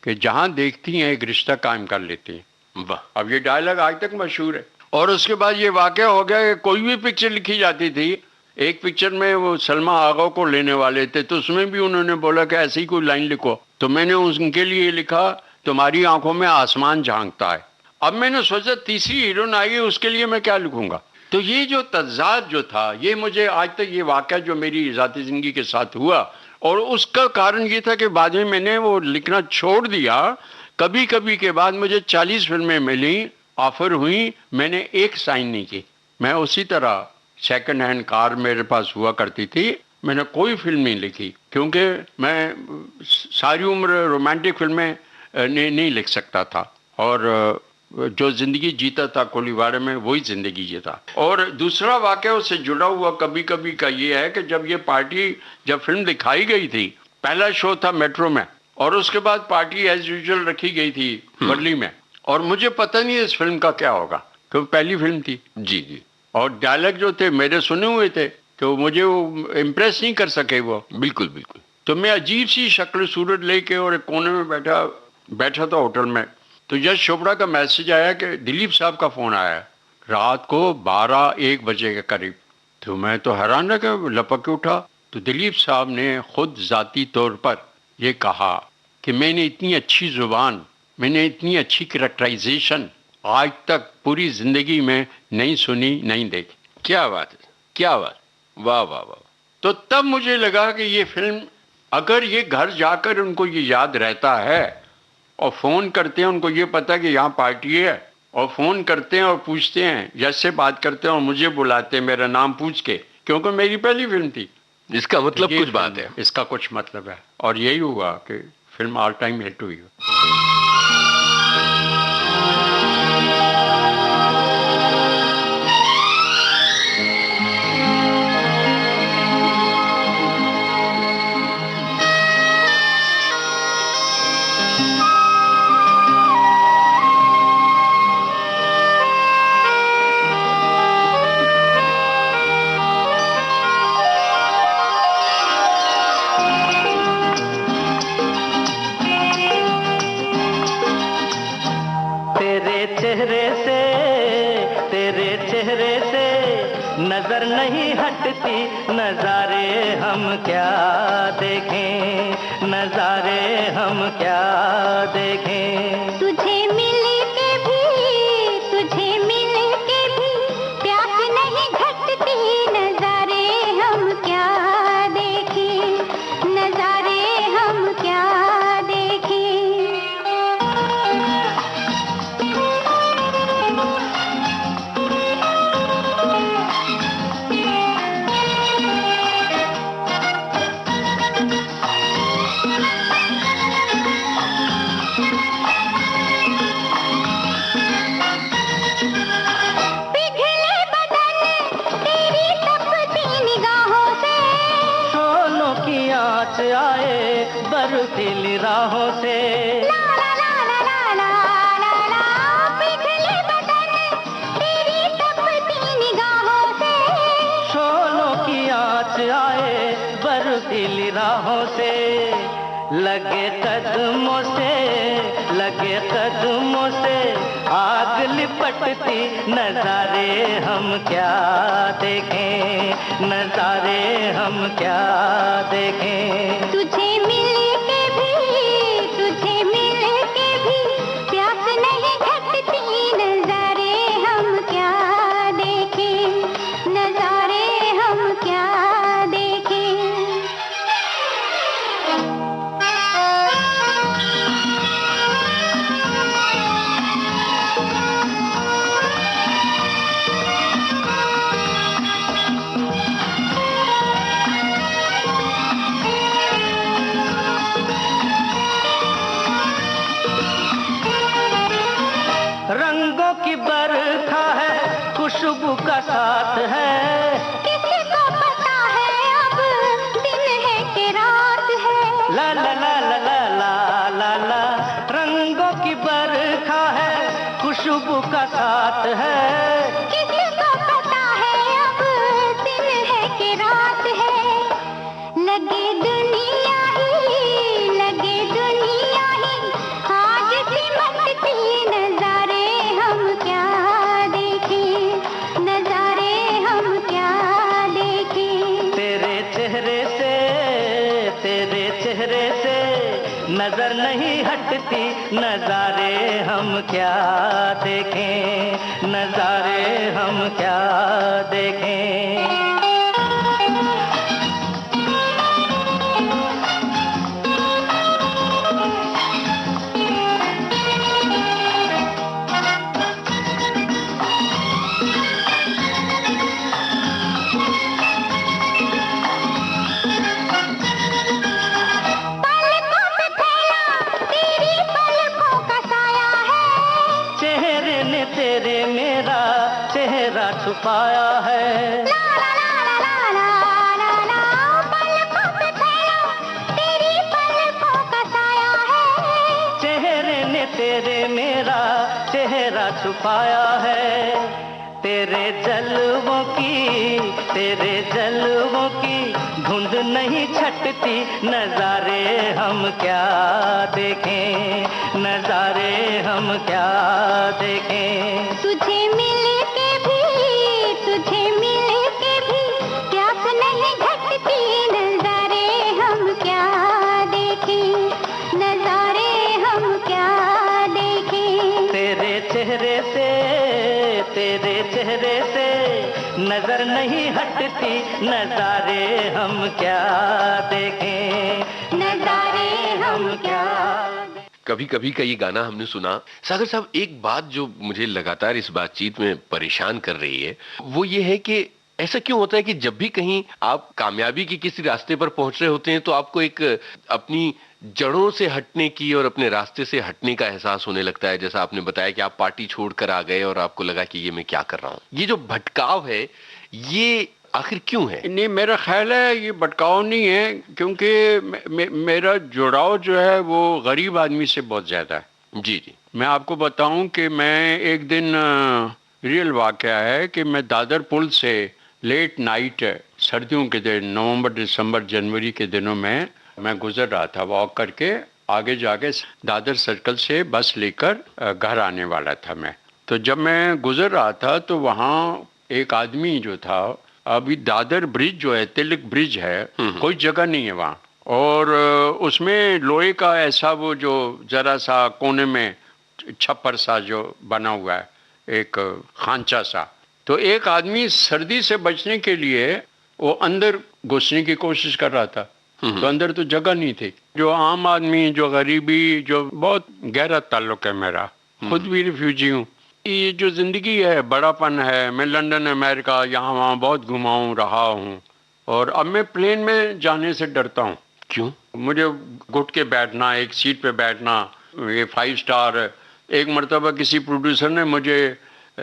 कि जहाँ देखती हैं एक रिश्ता कायम कर लेती हैं। वाह! अब ये डायलॉग आज तक मशहूर है। और उसके बाद ये वाक़या हो गया कि कोई भी पिक्चर लिखी जाती थी, एक पिक्चर में वो सलमा आगा को लेने वाले थे तो उसमें भी उन्होंने बोला कि ऐसी ही कोई लाइन लिखो, तो मैंने उनके लिए लिखा तुम्हारी आंखों में आसमान झांकता है। अब मैंने सोचा तीसरी हीरोइन आई है, उसके लिए मैं क्या लिखूंगा। तो ये जो तज़ाद जो था, ये मुझे आज तक ये वाक़या जो मेरी ज़ाती ज़िंदगी के साथ हुआ, और उसका कारण ये था कि बाद में मैंने वो लिखना छोड़ दिया। कभी कभी के बाद मुझे 40 फिल्में मिली, ऑफर हुई, मैंने एक साइन नहीं की। मैं उसी तरह सेकंड हैंड कार मेरे पास हुआ करती थी, मैंने कोई फिल्म नहीं लिखी क्योंकि मैं सारी उम्र रोमांटिक फिल्में नहीं लिख सकता था। और जो ज़िंदगी जीता था कोलीवाड़े में, वही ज़िंदगी जीता। और दूसरा वाक़या उससे जुड़ा हुआ कभी कभी का ये है कि जब ये पार्टी, जब फिल्म दिखाई गई थी, पहला शो था मेट्रो में और उसके बाद पार्टी एज यूजुअल रखी गई थी वर्ली में, और मुझे पता नहीं इस फिल्म का क्या होगा क्योंकि पहली फिल्म थी। जी जी। और डायलॉग जो थे मेरे सुने हुए थे तो मुझे वो इम्प्रेस नहीं कर सके वो। बिल्कुल बिल्कुल। तो मैं अजीब सी शक्ल सूरत लेके और एक कोने में बैठा था होटल में, तो यश चोपड़ा का मैसेज आया कि दिलीप साहब का फ़ोन आया रात को 12-1 बजे के करीब। तो मैं तो हैरान रह गया, लपक के उठा तो दिलीप साहब ने खुद ज़ाती तौर पर ये कहा कि मैंने इतनी अच्छी ज़ुबान, मैंने इतनी अच्छी करैक्टराइजेशन आज तक पूरी ज़िंदगी में नहीं सुनी, नहीं देखी। क्या बात है, क्या बात, वाह वाह वाह। तो तब मुझे लगा कि ये फिल्म, अगर ये घर जाकर उनको ये याद रहता है और फ़ोन करते हैं, उनको ये पता कि यहाँ पार्टी है, और फ़ोन करते हैं और पूछते हैं, जैसे बात करते हैं और मुझे बुलाते हैं मेरा नाम पूछ के, क्योंकि मेरी पहली फिल्म थी। इसका मतलब ये कुछ बात है। इसका कुछ मतलब है, और यही हुआ कि फिल्म ऑल टाइम हिट हुई। नजर नहीं हटती नजारे हम क्या देखें, नजारे हम क्या देखें। तुझे मिल के भी, तुझे मिल के भी प्यास नहीं घटती नजारे हम क्या देखें, नजारे हम क्या देखें। बर्फीली राहों से ला ला ला ला ला ला ला ला, पिघले बदन तेरी तपती निगाहों से। शोलों की आँच आए बर्फीली राहों से, लगे कदमों से, लगे कदमों से आग लिपटती नजारे हम क्या देखें, नजारे हम क्या देखें। तुझे मिल के भी, तुझे मिल के भी प्यास नहीं घटती नजारे हम क्या देखें, नजारे हम क्या देखें। रंगों की बरखा है, खुशबू का साथ है, किसी को पता है अब दिन है कि रात है। ला ला ला ला ला ला ला ला। रंगों की बरखा है, खुशबू का साथ है, किसी को पता है अब दिन है कि रात है। लगे दुनिया ही, लगे दुनिया ही आज सिमटती नजारे हम क्या देखें, नजारे हम क्या देखें। तेरे चेहरे से, तेरे चेहरे से नजर नहीं हटती नजारे हम क्या देखें, नजारे हम क्या देखें। तेरे मेरा चेहरा छुपाया है। ला ला ला ला ला ला ला, पलकों पे फैला तेरी पलकों का साया है। चेहरे ने तेरे मेरा चेहरा छुपाया है। तेरे जलवों की, तेरे जलवों की धुंध नहीं छटती नजारे हम क्या देखें, नजारे हम क्या देखें। तुझे मिल के भी, तुझे मिल के भी प्यास नहीं घटती नजारे हम क्या देखें, नजारे हम क्या देखें। तेरे चेहरे से, तेरे चेहरे से नजर नहीं हटती नजारे हम क्या देखें, नजारे हम क्या। कभी कभी का ये गाना हमने सुना। सागर साहब, एक बात जो मुझे लगातार इस बातचीत में परेशान कर रही है वो ये है कि ऐसा क्यों होता है कि जब भी कहीं आप कामयाबी के किसी रास्ते पर पहुंच रहे होते हैं तो आपको एक अपनी जड़ों से हटने की और अपने रास्ते से हटने का एहसास होने लगता है। जैसा आपने बताया कि आप पार्टी छोड़कर आ गए और आपको लगा कि ये मैं क्या कर रहा हूं। ये जो भटकाव है ये आखिर क्यों है? नहीं, मेरा ख्याल है ये भटकाव नहीं है, क्योंकि मेरा जुड़ाव जो है वो गरीब आदमी से बहुत ज्यादा है। जी जी। मैं आपको बताऊं कि मैं एक दिन रियल वाकया है कि मैं दादर पुल से लेट नाइट सर्दियों के दिन नवंबर दिसंबर जनवरी के दिनों में मैं गुजर रहा था वॉक करके, आगे जाके दादर सर्कल से बस लेकर घर आने वाला था मैं। तो जब मैं गुजर रहा था तो वहाँ एक आदमी जो था, अभी दादर ब्रिज जो है, तिलक ब्रिज है, कोई जगह नहीं है वहाँ, और उसमें लोहे का ऐसा वो जो जरा सा कोने में छप्पर सा जो बना हुआ है, एक खांचा सा। तो एक आदमी सर्दी से बचने के लिए वो अंदर घुसने की कोशिश कर रहा था, तो अंदर तो जगह नहीं थी। जो आम आदमी, जो गरीबी, जो बहुत गहरा ताल्लुक है मेरा, खुद भी रिफ्यूजी हूँ। ये जो जिंदगी है, बड़ापन है, मैं लंदन अमेरिका यहाँ वहाँ बहुत घुमाऊँ रहा हूँ, और अब मैं प्लेन में जाने से डरता हूँ। क्यों? मुझे घुट के बैठना, एक सीट पे बैठना, ये 5 स्टार। एक मरतबा किसी प्रोड्यूसर ने मुझे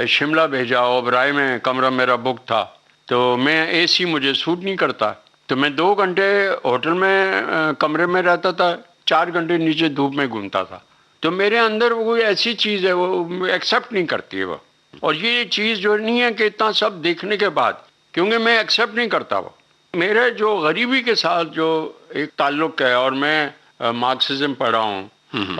शिमला भेजा, ओबराय में कमरा मेरा बुक था, तो मैं एसी मुझे सूट नहीं करता, तो मैं 2 घंटे होटल में कमरे में रहता था, 4 घंटे नीचे धूप में घूमता था। तो मेरे अंदर वो ऐसी चीज़ है वो एक्सेप्ट नहीं करती है वो। और ये चीज़ जो नहीं है कि इतना सब देखने के बाद, क्योंकि मैं एक्सेप्ट नहीं करता वो। मेरे जो गरीबी के साथ जो एक ताल्लुक है, और मैं मार्क्सिज्म पढ़ा हूँ,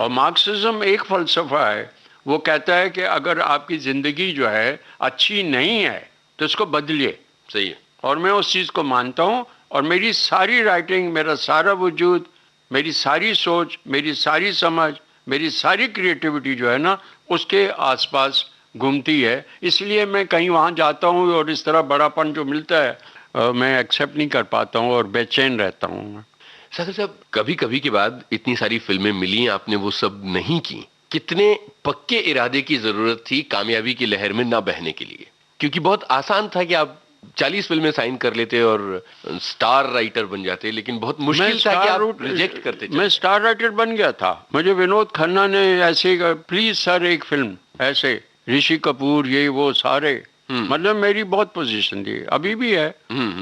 और मार्क्सिज्म एक फ़लसफ़ा है, वो कहता है कि अगर आपकी ज़िंदगी जो है अच्छी नहीं है तो इसको बदलिए। सही है। और मैं उस चीज़ को मानता हूँ, और मेरी सारी राइटिंग, मेरा सारा वजूद, मेरी सारी सोच, मेरी सारी समझ, मेरी सारी क्रिएटिविटी जो है ना, उसके आसपास घूमती है। इसलिए मैं कहीं वहाँ जाता हूँ और इस तरह बड़ापन जो मिलता है मैं एक्सेप्ट नहीं कर पाता हूँ और बेचैन रहता हूँ। सागर साहब, कभी कभी के बाद इतनी सारी फिल्में मिली, आपने वो सब नहीं की। कितने पक्के इरादे की जरूरत थी कामयाबी की लहर में ना बहने के लिए? क्योंकि बहुत आसान था कि आप 40 फिल्में साइन कर लेते और स्टार राइटर बन जाते, लेकिन बहुत मुश्किल था कि आप रिजेक्ट करते। मैं स्टार राइटर बन गया था। मुझे विनोद खन्ना ने ऐसे, प्लीज सर एक फिल्म, ऐसे ऋषि कपूर, ये वो सारे, मतलब मेरी बहुत पोजीशन थी, अभी भी है,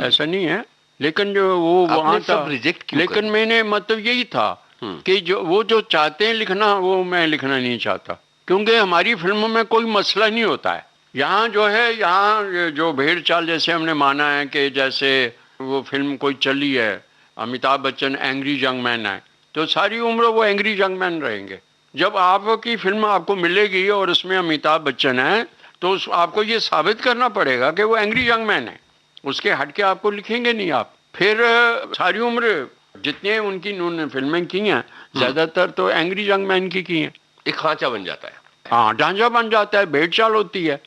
ऐसा नहीं है, लेकिन जो वो वहाँ था रिजेक्ट क्यों? लेकिन मैंने मतलब यही था कि जो वो जो चाहते हैं लिखना, वो मैं लिखना नहीं चाहता, क्योंकि हमारी फिल्मों में कोई मसला नहीं होता है। यहाँ जो है, यहाँ जो भेड़ चाल, जैसे हमने माना है कि जैसे वो फिल्म कोई चली है, Amitabh Bachchan angry young man है, तो सारी उम्र वो एंग्री यंग मैन रहेंगे। जब आपकी फिल्म आपको मिलेगी और उसमें अमिताभ बच्चन है, तो आपको ये साबित करना पड़ेगा कि वो एंग्री यंग मैन है, उसके हट के आपको लिखेंगे नहीं आप। फिर सारी उम्र जितने उनकी उन्होंने फिल्में की हैं, ज्यादातर तो एंग्री यंग मैन की हैं। एक खांचा बन जाता है, हाँ, ढांचा बन जाता है, भेड़ चाल होती है।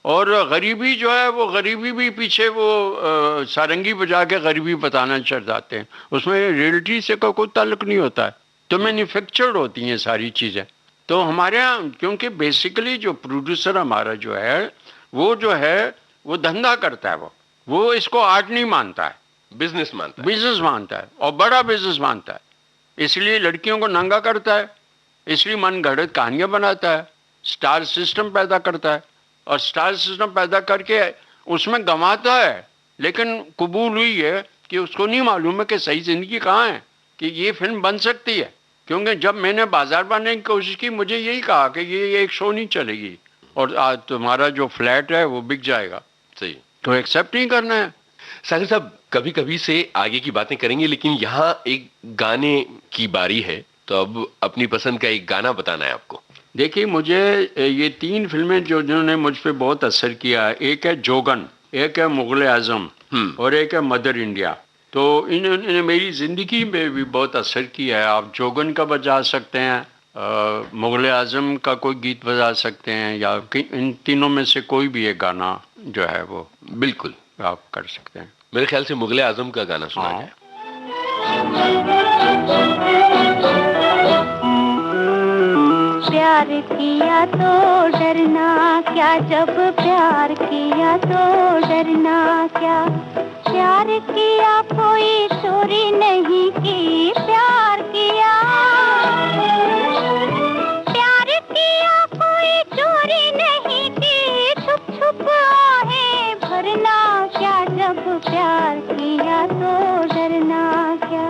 और गरीबी जो है, वो गरीबी भी पीछे वो सारंगी बजा के गरीबी बताना चढ़ जाते हैं, उसमें रियलिटी से कोई ताल्लुक नहीं होता है, तो मैन्युफैक्चर्ड होती हैं सारी चीज़ें। तो हमारे यहाँ क्योंकि बेसिकली जो प्रोड्यूसर हमारा जो है वो धंधा करता है, वो इसको आर्ट नहीं मानता है, बिजनेस मानता है, बिजनेस मानता है, और बड़ा बिजनेस मानता है। इसलिए लड़कियों को नंगा करता है, इसलिए मन गढ़ंत कहानियाँ बनाता है, स्टार सिस्टम पैदा करता है, और स्टार सिस्टम पैदा करके उसमें गंवाता है। लेकिन कबूल हुई है कि उसको नहीं मालूम है कि सही जिंदगी कहाँ है, कि ये फिल्म बन सकती है। क्योंकि जब मैंने बाजार बनाने की कोशिश की, मुझे यही कहा कि ये एक शो नहीं चलेगी और आज तुम्हारा जो फ्लैट है वो बिक जाएगा। सही, तो एक्सेप्ट नहीं करना है। सागर साहब, कभी कभी से आगे की बातें करेंगे, लेकिन यहाँ एक गाने की बारी है, तो अब अपनी पसंद का एक गाना बताना है आपको। देखिए, मुझे ये 3 फिल्में जिन्होंने मुझ पे बहुत असर किया है, एक है जोगन, एक है मुगल आजम, और एक है मदर इंडिया। तो इन्होंने मेरी ज़िंदगी में भी बहुत असर किया है। आप जोगन का बजा सकते हैं, मुगल आजम का कोई गीत बजा सकते हैं, या इन तीनों में से कोई भी एक गाना जो है वो बिल्कुल आप कर सकते हैं। मेरे ख्याल से मुगल आजम का गाना सुना जाए। किया तो डरना क्या, जब प्यार किया तो डरना क्या। प्यार किया कोई चोरी नहीं की, प्यार किया कोई चोरी नहीं की। छुप छुप आहें भरना क्या, जब प्यार किया तो डरना क्या।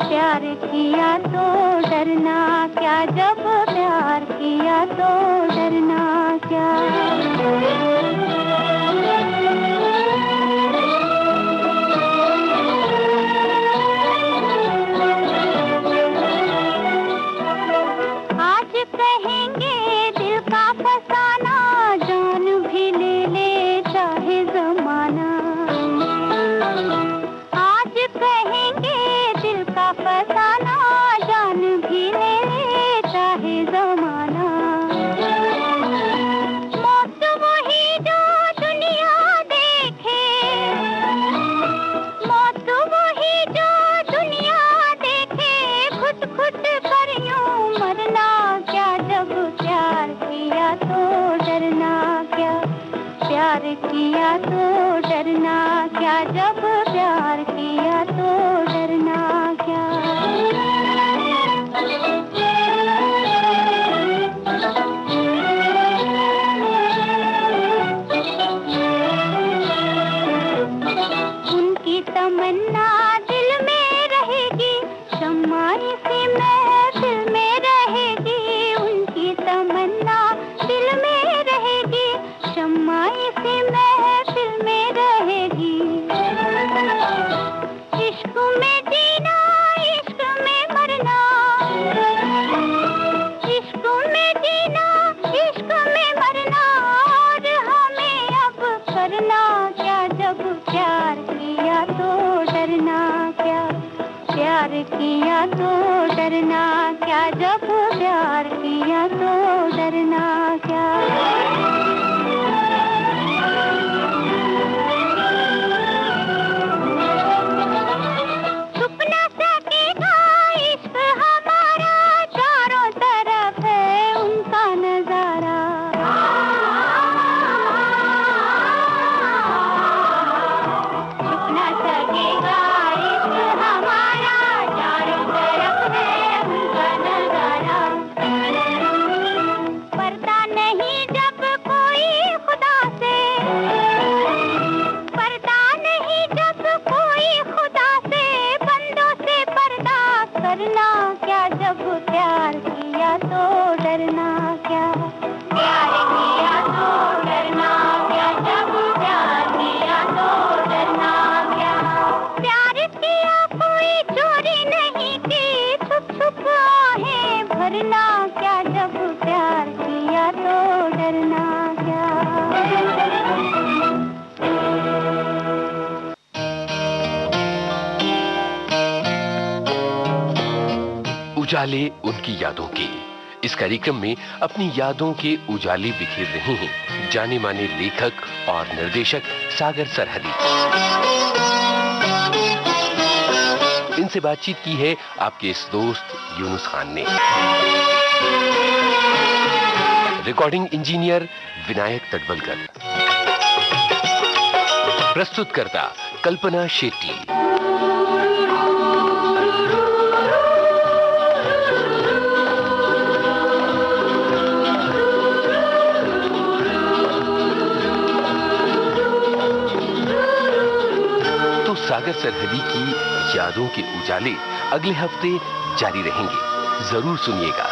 प्यार किया तो डरना क्या, जब प्यार किया तो डरना क्या। आज कहेंगे दिल का फसाना, जान भी ले ले चाहे जमाना। आज कहेंगे दिल का फसाना, जान भी ले ले चाहे जमाना। मौत वही जो दुनिया देखे, मौत वही जो दुनिया देखे। घुट घुट कर यूं मरना क्या, जब प्यार किया तो डरना क्या। प्यार किया तो डरना क्या, जब प्यार किया तो डरना क्या। उनकी तमन्ना दिल में रहेगी, शम्मा इसी महफिल में रहेगी। उनकी तमन्ना दिल में रहेगी, शम्मा इसी महफिल में रहेगी। इश्क में जीना, इश्क में मरना, इश्क में जीना, इश्क में मरना। और हमें अब करना क्या, जब प्यार किया तो डरना क्या। प्यार किया तो डरना क्या, जब प्यार किया तो डरना क्या। छुप न सकेगा इश्क हमारा, चारों तरफ है उनका नजारा। छुप न सकेगा इश्क हमारा, चारों तरफ है उनका नजारा। पर्दा नहीं जब कोई खुदा से, पर्दा नहीं जब कोई खुदा से। बंदों से पर्दा करना क्या, जब प्यार किया तो डरना क्या। प्यार किया तो डरना क्या, जब प्यार किया तो डरना क्या। प्यार किया कोई चोरी नहीं की, छुप छुप आहें भरना क्या, जब प्यार किया तो डरना क्या। उजाले उनकी यादों के इस कार्यक्रम में अपनी यादों के उजाले बिखेर रहे हैं जाने माने लेखक और निर्देशक सागर सरहदी। इनसे बातचीत की है आपके इस दोस्त यूनुस खान ने। रिकॉर्डिंग इंजीनियर विनायक तटवलकर, प्रस्तुतकर्ता कल्पना शेट्टी। तो सागर सरहदी की यादों के उजाले अगले हफ्ते जारी रहेंगे, जरूर सुनिएगा।